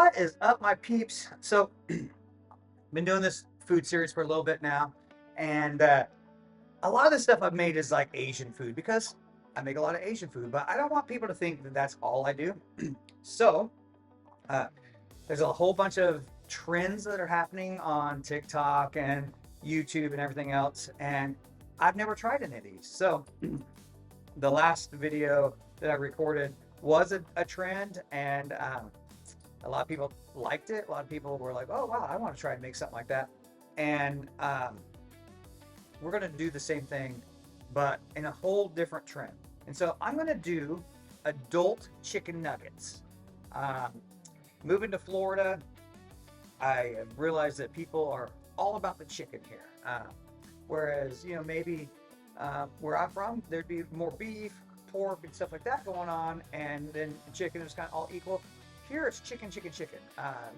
What is up, my peeps? So, been doing this food series for a little bit now, and a lot of the stuff I've made is like Asian food because I make a lot of Asian food, but I don't want people to think that that's all I do. So, uh, there's a whole bunch of trends that are happening on TikTok and YouTube and everything else, and I've never tried any of these. So, the last video that I recorded was a trend, and a lot of people liked it. A lot of people were like, "Oh wow, I want to try and make something like that." And we're gonna do the same thing, but in a whole different trend. And so I'm gonna do adult chicken nuggets. Um, Moving to Florida, I realized that people are all about the chicken here. Whereas, maybe where I'm from, there'd be more beef, pork, and stuff like that going on, and then chicken is kind of all equal. Here it's chicken, chicken, chicken.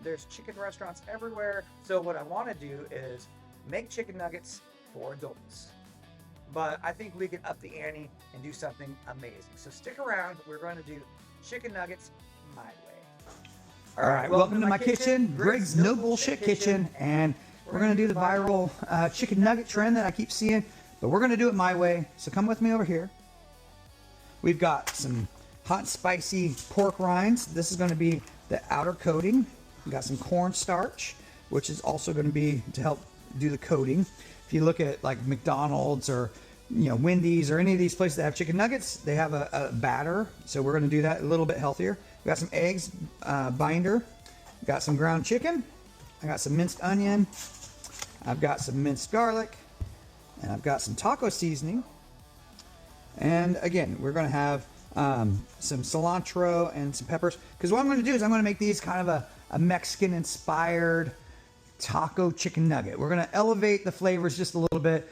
There's chicken restaurants everywhere. So what I want to do is make chicken nuggets for adults. But I think we can up the ante and do something amazing. So stick around. We're going to do chicken nuggets my way. All right, welcome to my kitchen, Greg's No Bullshit Kitchen, and we're going to do the viral chicken nugget trend that I keep seeing, but we're going to do it my way, so come with me over here. We've got some hot spicy pork rinds. This is going to be the outer coating. We've got some cornstarch, which is also going to be to help do the coating. If you look at like McDonald's or Wendy's or any of these places that have chicken nuggets, they have a batter, so we're going to do that a little bit healthier. We got some eggs binder, got some ground chicken, I got some minced onion, I've got some minced garlic, and I've got some taco seasoning. And again, we're going to have some cilantro and some peppers, because what I'm going to do is I'm going to make these kind of a Mexican inspired taco chicken nugget. We're going to elevate the flavors just a little bit,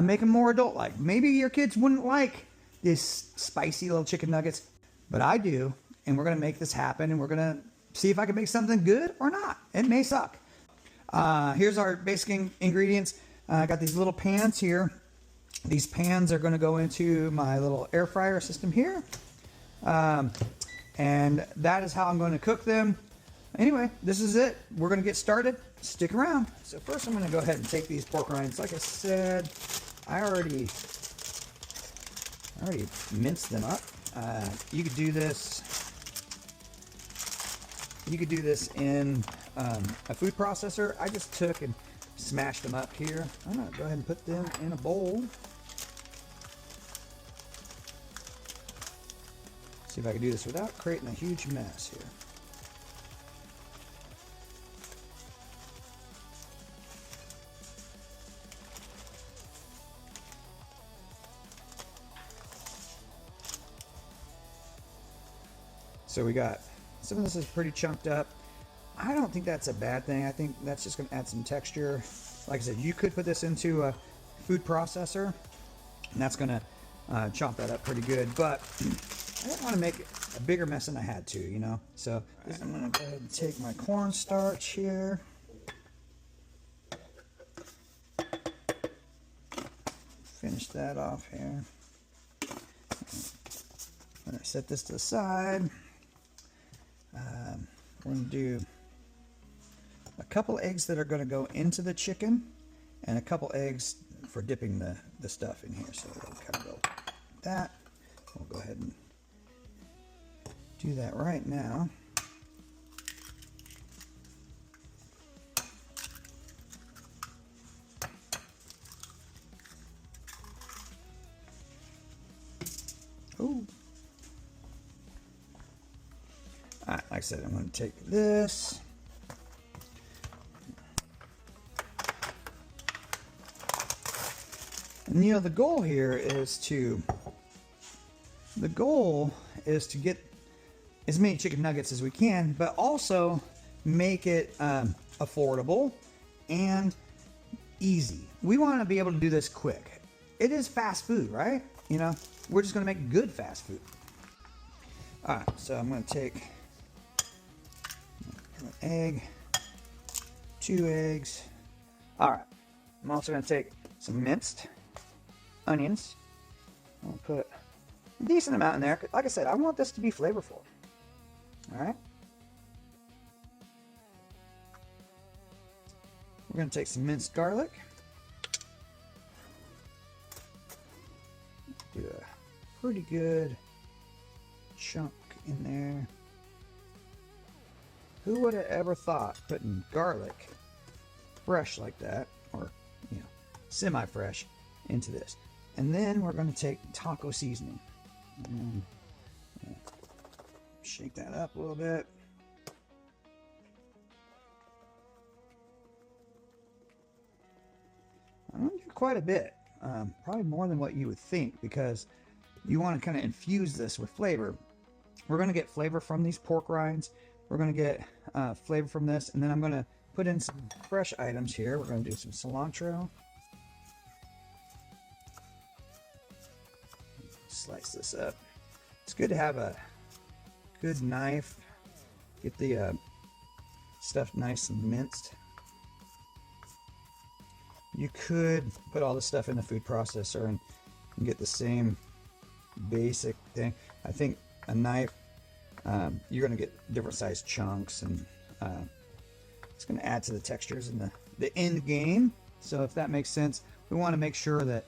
make them more adult like. Maybe your kids wouldn't like this spicy little chicken nuggets, but I do. And we're going to make this happen, and we're going to see if I can make something good or not. It may suck. Here's our basic ingredients. I got these little pans here. These pans are going to go into my little air fryer system here. And that is how I'm going to cook them. Anyway, this is it. We're going to get started. Stick around. So first I'm going to go ahead and take these pork rinds. Like I said, I already minced them up. You could do this. You could do this in a food processor. I just took and smashed them up here. I'm going to go ahead and put them in a bowl. See if I can do this without creating a huge mess here. So we got some of this is pretty chunked up. I don't think that's a bad thing. I think that's just going to add some texture. Like I said, you could put this into a food processor, and that's going to chop that up pretty good. But I didn't want to make a bigger mess than I had to, So I'm going to go ahead and take my cornstarch here. Finish that off here. I'm going to set this to the side. We're going to do a couple eggs that are going to go into the chicken, and a couple eggs for dipping the stuff in here. So we'll kind of go like that. We'll go ahead and do that right now. Ooh. Alright, like I said, I'm going to take this. And the goal here is to get as many chicken nuggets as we can, but also make it affordable and easy. We want to be able to do this quick. It is fast food, right? We're just going to make good fast food. Alright, so I'm going to take an egg, 2 eggs. Alright, I'm also going to take some minced onions. I'll put a decent amount in there. Like I said, I want this to be flavorful. Alright. We're going to take some minced garlic. Do a pretty good chunk in there. Who would have ever thought putting garlic fresh like that, or semi-fresh, into this? And then we're going to take taco seasoning. And shake that up a little bit. I'm going to do quite a bit, probably more than what you would think, because you want to kind of infuse this with flavor. We're going to get flavor from these pork rinds. We're going to get flavor from this, and then I'm going to put in some fresh items here. We're going to do some cilantro. Slice this up. It's good to have a good knife. Get the stuff nice and minced. You could put all this stuff in the food processor and get the same basic thing. I think a knife, you're going to get different sized chunks, and it's going to add to the textures in the end game. So if that makes sense, we want to make sure that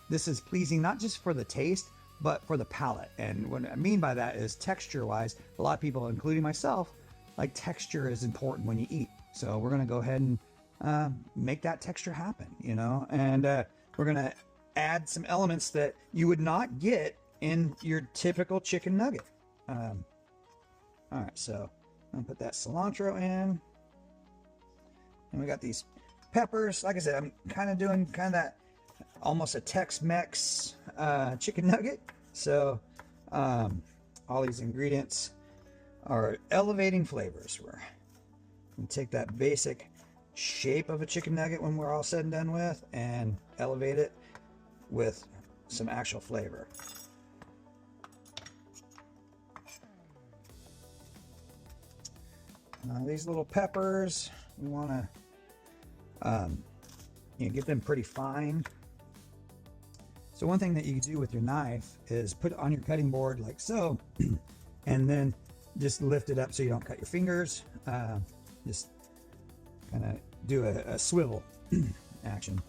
this is pleasing not just for the taste, but for the palate. And what I mean by that is texture wise, a lot of people, including myself, like texture is important when you eat. So we're going to go ahead and make that texture happen, and we're going to add some elements that you would not get in your typical chicken nugget. All right, so I'm going to put that cilantro in, and we got these peppers. Like I said, I'm kind of doing that almost a Tex-Mex chicken nugget. So all these ingredients are elevating flavors. We're going to take that basic shape of a chicken nugget when we're all said and done with, and elevate it with some actual flavor. These little peppers, we want to get them pretty fine. So one thing that you can do with your knife is put it on your cutting board like so, and then just lift it up so you don't cut your fingers. Just kind of do a swivel action.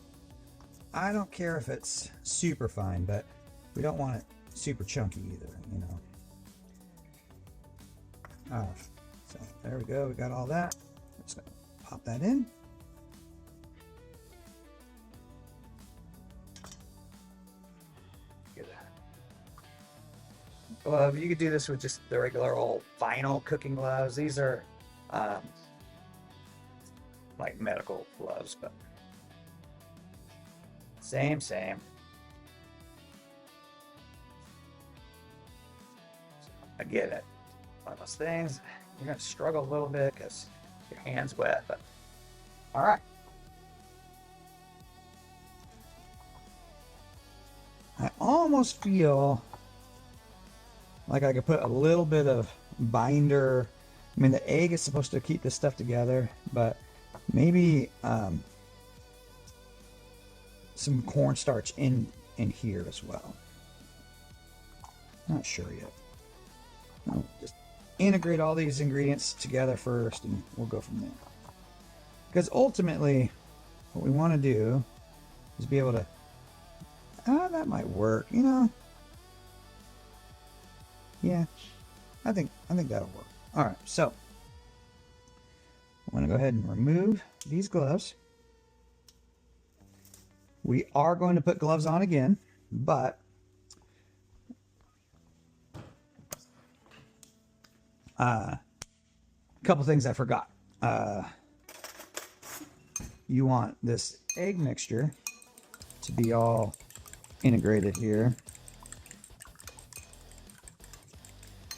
I don't care if it's super fine, but we don't want it super chunky either, So there we go. We got all that. Just gonna pop that in. Glove. You could do this with just the regular old vinyl cooking gloves. These are like medical gloves, but same. I get it. One of those things, you're going to struggle a little bit because your hand's wet, but all right. I almost feel like I could put a little bit of binder. I mean, the egg is supposed to keep this stuff together, but maybe some cornstarch in here as well. Not sure yet. I'll just integrate all these ingredients together first, and we'll go from there. Because ultimately, what we want to do is be able to. That might work, Yeah, I think that'll work. All right, so I'm going to go ahead and remove these gloves. We are going to put gloves on again, but a couple things I forgot. You want this egg mixture to be all integrated here.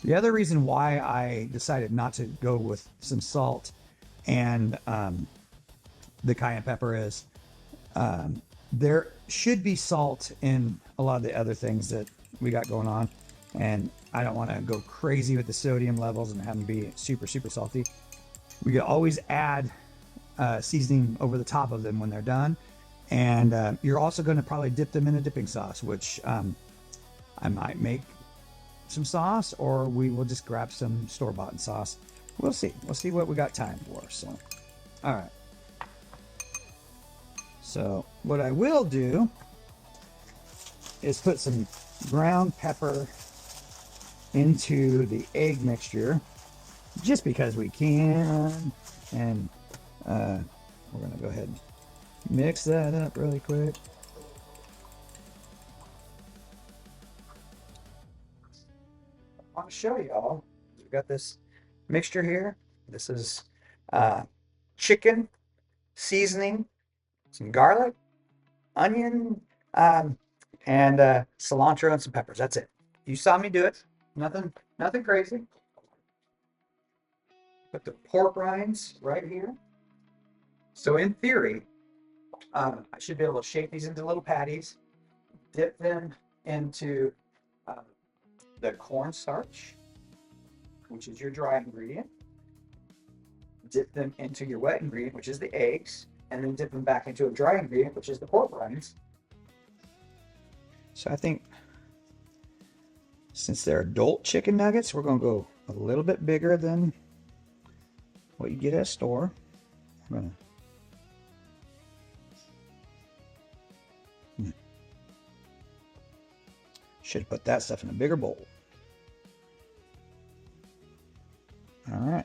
The other reason why I decided not to go with some salt and the cayenne pepper is there should be salt in a lot of the other things that we got going on, and I don't want to go crazy with the sodium levels and have them be super salty. We could always add seasoning over the top of them when they're done, and you're also going to probably dip them in a dipping sauce, which I might make some sauce, or we will just grab some store-bought sauce. We'll see what we got time for. So all right, So what I will do is put some ground pepper into the egg mixture just because we can. And we're going to go ahead and mix that up really quick. I want to show y'all. We've got this mixture here. This is chicken, seasoning, some garlic, onion, and cilantro and some peppers. That's it. You saw me do it. Nothing crazy. Put the pork rinds right here. So in theory, I should be able to shape these into little patties, dip them into the cornstarch, which is your dry ingredient, dip them into your wet ingredient, which is the eggs, and then dip them back into a dry ingredient, which is the pork rinds. So I think since they're adult chicken nuggets, we're going to go a little bit bigger than what you get at a store. I'm going to should have put that stuff in a bigger bowl. All right,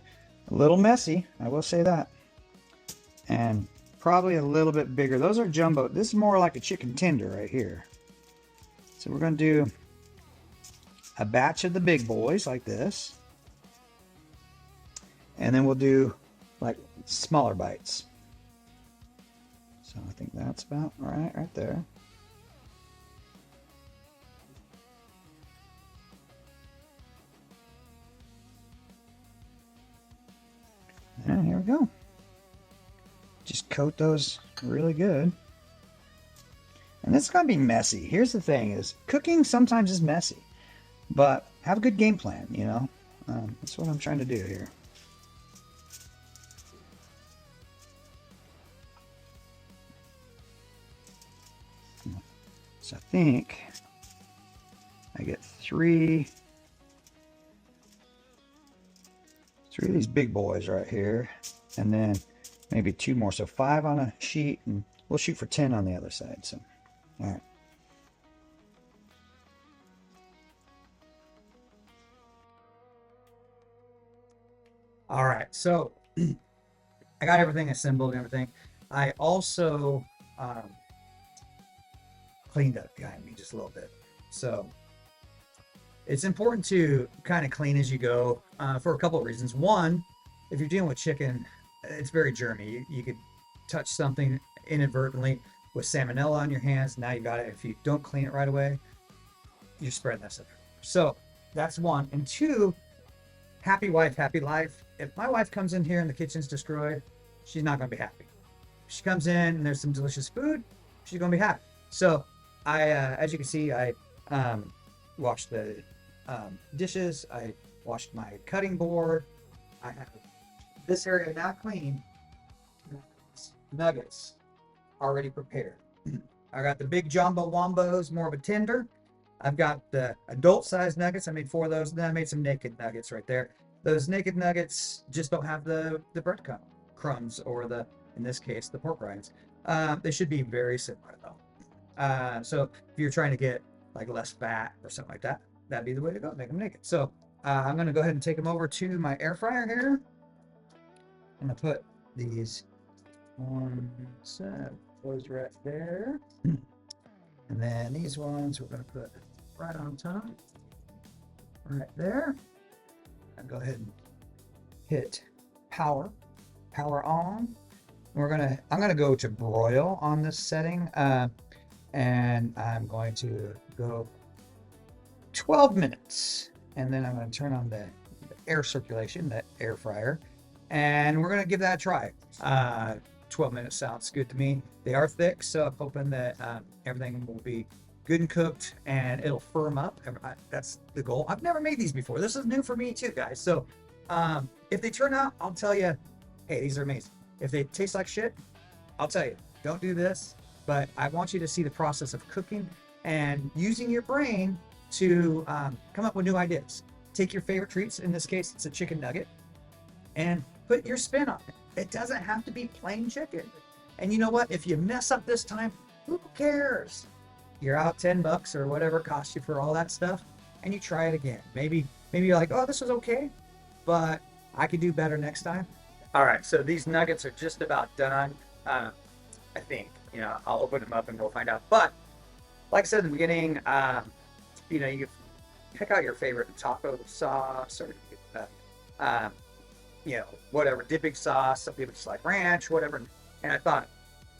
a little messy, I will say that, and probably a little bit bigger. Those are jumbo. This is more like a chicken tender right here. So we're going to do a batch of the big boys like this, and then we'll do like smaller bites. So I think that's about right there. And here we go. Just coat those really good. And it's going to be messy. Here's the thing is, cooking sometimes is messy. But have a good game plan, you know. That's what I'm trying to do here. So I think I get three of these big boys right here, and then maybe 2 more. So 5 on a sheet, and we'll shoot for 10 on the other side. So, all right. All right, so I got everything assembled and everything. I also cleaned up behind me just a little bit. So it's important to kind of clean as you go for a couple of reasons. One, if you're dealing with chicken, it's very germy. You could touch something inadvertently with salmonella on your hands. Now you got it. If you don't clean it right away, you're spreading that stuff. So that's one. And two, happy wife, happy life. If my wife comes in here and the kitchen's destroyed, she's not going to be happy. If she comes in and there's some delicious food, she's going to be happy. So I, as you can see, I washed the dishes. I washed my cutting board. I have this area now clean. Nuggets already prepared. I got the big jumbo wombos, more of a tender. I've got the adult size nuggets. I made 4 of those. Then I made some naked nuggets right there. Those naked nuggets just don't have the bread crumbs or the, in this case, the pork rinds. They should be very similar though. So if you're trying to get like less fat or something like that, that'd be the way to go. Make them naked. So I'm going to go ahead and take them over to my air fryer here. I'm going to put these ones, those right there. And then these ones we're going to put right on top, right there. And go ahead and hit power on. I'm gonna go to broil on this setting, and I'm going to go 12 minutes, and then I'm going to turn on the air circulation, that air fryer, and we're going to give that a try. 12 minutes sounds good to me. They are thick, so I'm hoping that everything will be good and cooked and it'll firm up. That's the goal. I've never made these before. This is new for me too, guys. So if they turn out, I'll tell you, hey, these are amazing. If they taste like shit, I'll tell you, don't do this. But I want you to see the process of cooking and using your brain to come up with new ideas. Take your favorite treats. In this case, it's a chicken nugget, and put your spin on it. It doesn't have to be plain chicken. And you know what? If you mess up this time, who cares? You're out $10 or whatever it costs you for all that stuff, and you try it again. Maybe you're like, oh, this was okay, but I could do better next time. All right, so these nuggets are just about done. Uh, I think I'll open them up and we'll find out. But like I said in the beginning, you pick out your favorite taco sauce or um, whatever dipping sauce. Some people just like ranch, whatever. And I thought,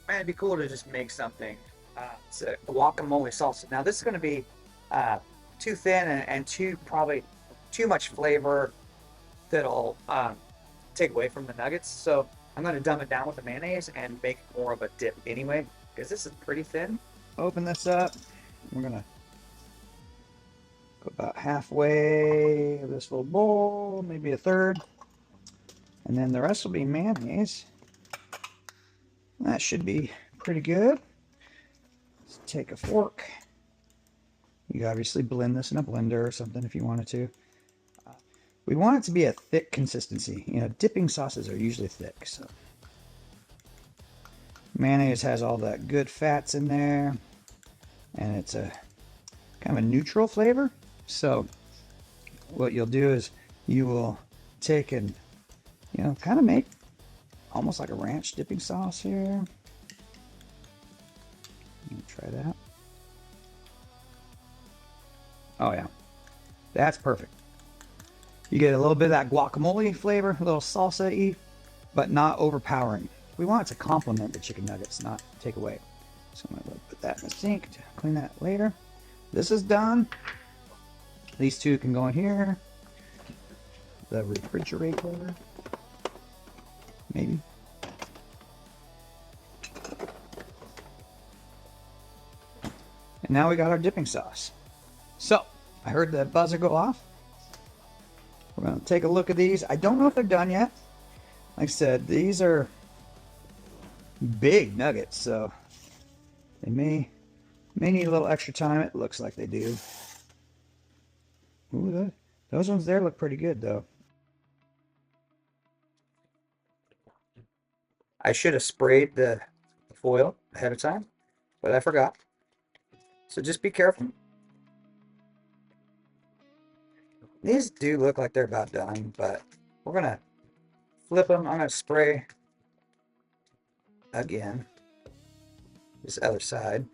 man, it'd be cool to just make something. It's a guacamole salsa. Now this is going to be too thin and probably too much flavor that'll take away from the nuggets. So I'm going to dumb it down with the mayonnaise and make more of a dip anyway, because this is pretty thin. Open this up. We're gonna go about halfway of this little bowl, maybe a third, and then the rest will be mayonnaise. That should be pretty good. Let's take a fork. You can obviously blend this in a blender or something if you wanted to. We want it to be a thick consistency. Dipping sauces are usually thick, so mayonnaise has all that good fats in there, and it's a kind of a neutral flavor. So what you'll do is you will take and kind of make almost like a ranch dipping sauce here. Try that. Oh yeah, that's perfect. You get a little bit of that guacamole flavor, a little salsa-y, but not overpowering. We want it to complement the chicken nuggets, not take away. So I'm going to put that in the sink to clean that later. This is done. These two can go in here. The refrigerator, maybe. And now we got our dipping sauce. So, I heard the buzzer go off. We're going to take a look at these. I don't know if they're done yet. Like I said, these are big nuggets, so they may need a little extra time. It looks like they do. Ooh, those ones there look pretty good, though. I should have sprayed the foil ahead of time, but I forgot. So just be careful. These do look like they're about done, but we're going to flip them. I'm going to spray again this other side.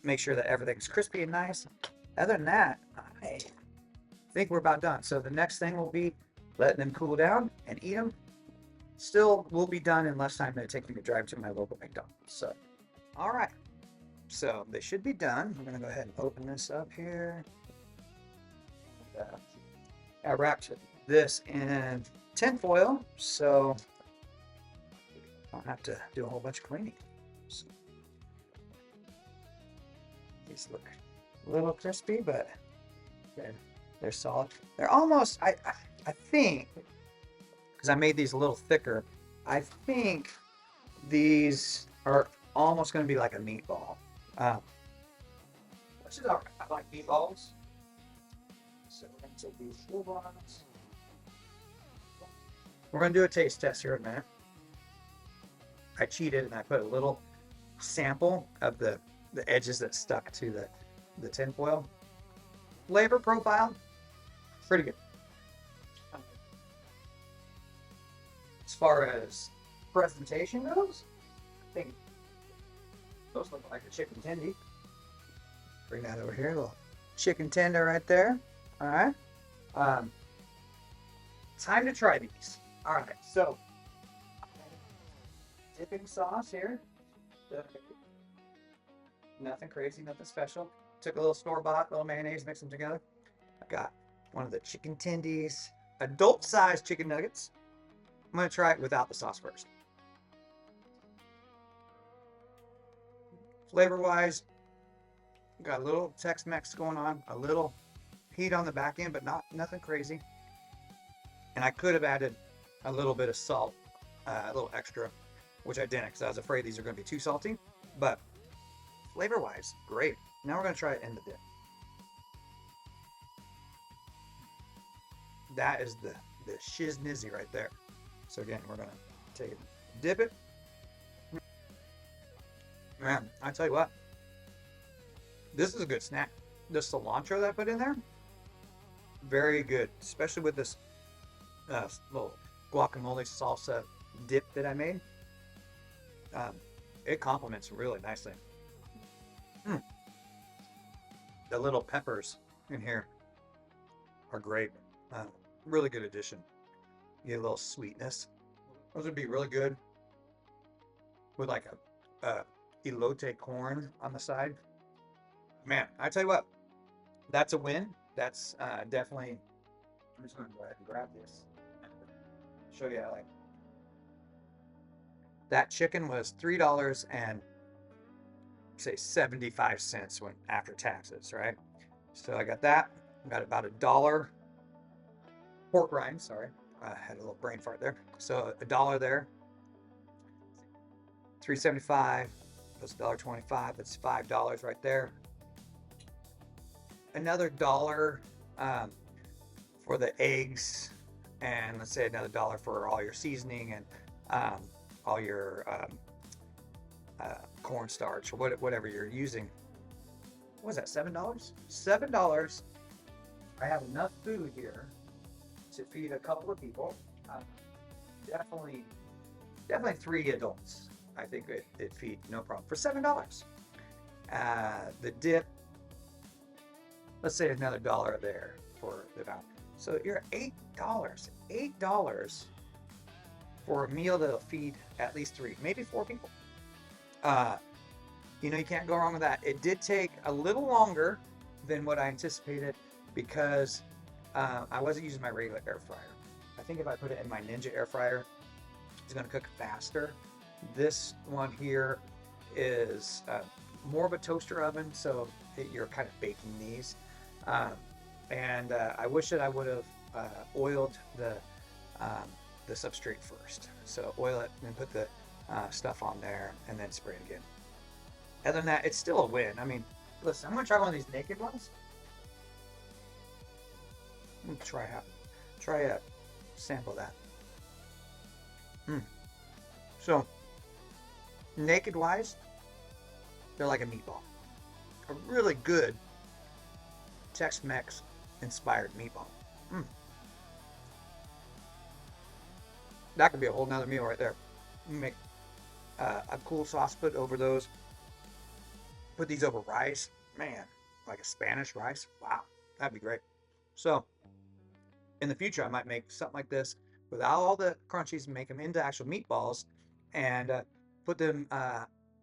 Make sure that everything's crispy and nice. Other than that, I think we're about done. So the next thing will be letting them cool down and eat them. Still will be done in less time than it takes me to drive to my local McDonald's. So, all right. So they should be done. We're going to go ahead and open this up here. I wrapped this in tin foil, so I don't have to do a whole bunch of cleaning. So, these look a little crispy, but they're solid. They're almost, I think, because I made these a little thicker, I think these are almost going to be like a meatball. Which is all right. I like meatballs. So we're going to take these little ones. We're going to do a taste test here in a minute. I cheated and I put a little sample of the edges that stuck to the tin foil. Flavor profile, pretty good. As far as presentation goes, I think those look like a chicken tendy. Bring that over here, a little chicken tender right there. All right. Time to try these. All right, so dipping sauce here. Nothing crazy, nothing special. Took a little store-bought, little mayonnaise, mixed them together. I got one of the chicken tendies, adult-sized chicken nuggets. I'm gonna try it without the sauce first. Flavor-wise, got a little Tex-Mex going on, a little heat on the back end, but nothing crazy. And I could have added a little bit of salt, a little extra, which I didn't because I was afraid these are going to be too salty. But flavor-wise, great. Now we're going to try it in the dip. That is the shiznizzy right there. So again, we're going to take it, dip it. Man, I tell you what, this is a good snack. The cilantro that I put in there, very good, especially with this little guacamole salsa dip that I made. Um, it complements really nicely. Mm, the little peppers in here are great. Uh, really good addition. You get a little sweetness. Those would be really good with like a elote corn on the side. Man, I tell you what, that's a win. That's definitely. I'm just going to go ahead and grab this. Show you how, like, that chicken was $3 and say 75 cents when after taxes, right? So I got that. Got about $1 pork rind. Sorry, I had a little brain fart there. So $1 there. 3.75 plus $1.25. That's $5 right there. Another dollar for the eggs, and let's say another dollar for all your seasoning and all your cornstarch or whatever you're using. What was that? $7? $7. I have enough food here to feed a couple of people. Uh, definitely, definitely 3 adults. I think it feed no problem for $7. The dip, let's say another dollar there for the amount. So you're $8. $8 for a meal that'll feed at least 3, maybe 4 people. You know, you can't go wrong with that. It did take a little longer than what I anticipated because I wasn't using my regular air fryer. I think if I put it in my Ninja air fryer, it's going to cook faster. This one here is more of a toaster oven, so you're kind of baking these. And I wish that I would have oiled the substrate first. So oil it and put the stuff on there and then spray it again. Other than that, it's still a win. I mean, listen, I'm gonna try one of these naked ones. I'm gonna try a sample of that. So naked wise, they're like a meatball. A really good Tex-Mex inspired meatball. That could be a whole nother meal right there. Make a cool sauce put over those. Put these over rice. Man, like a Spanish rice. Wow, that'd be great. So in the future, I might make something like this without all the crunchies and make them into actual meatballs and put them,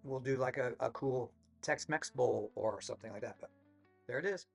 we'll do like a cool Tex-Mex bowl or something like that. But there it is.